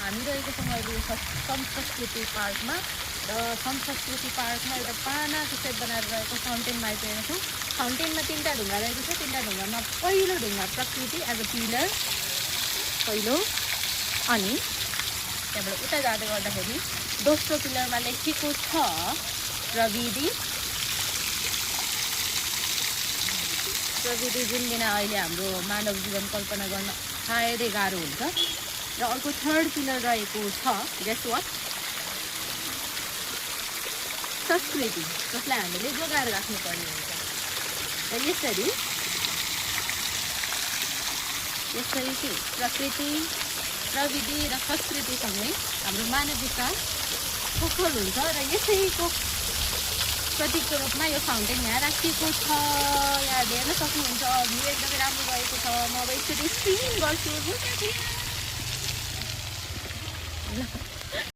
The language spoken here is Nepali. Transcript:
हामी रहेको छौँ अहिले संस्कृति पार्कमा र संस्कृति पार्कमा एउटा पानाको सेप बनाएर रहेको फाउन्टेनमा आइपुगेको छौँ। फाउन्टेनमा 3टा ढुङ्गा रहेको छ। 3टा ढुङ्गामा पहिलो ढुङ्गा प्रकृति एज अ पिलर पहिलो, अनि त्यहाँबाट उता जाँदै गर्दाखेरि दोस्रो पिलरमा लेखेको छ प्रविधि। प्रविधि जुन बिना अहिले हाम्रो मानव जीवन कल्पना गर्न सायदै गाह्रो हुन्छ। र अर्को थर्ड पिलर रहेको छ गेस वाट, संस्कृति, जसलाई हामीले जोगाएर राख्नुपर्ने हुन्छ। र यसरी चाहिँ प्रकृति, प्रविधि र संस्कृतिसँगै हाम्रो मानव विकास सफल हुन्छ। र यसैको प्रतीकको रूपमा यो फाउन्टेन यहाँ राखिएको छ। यहाँ हेर्न सक्नुहुन्छ भ्यू एकदमै राम्रो भएको छ। म अब एकचोटि स्क्रिन गर्छु।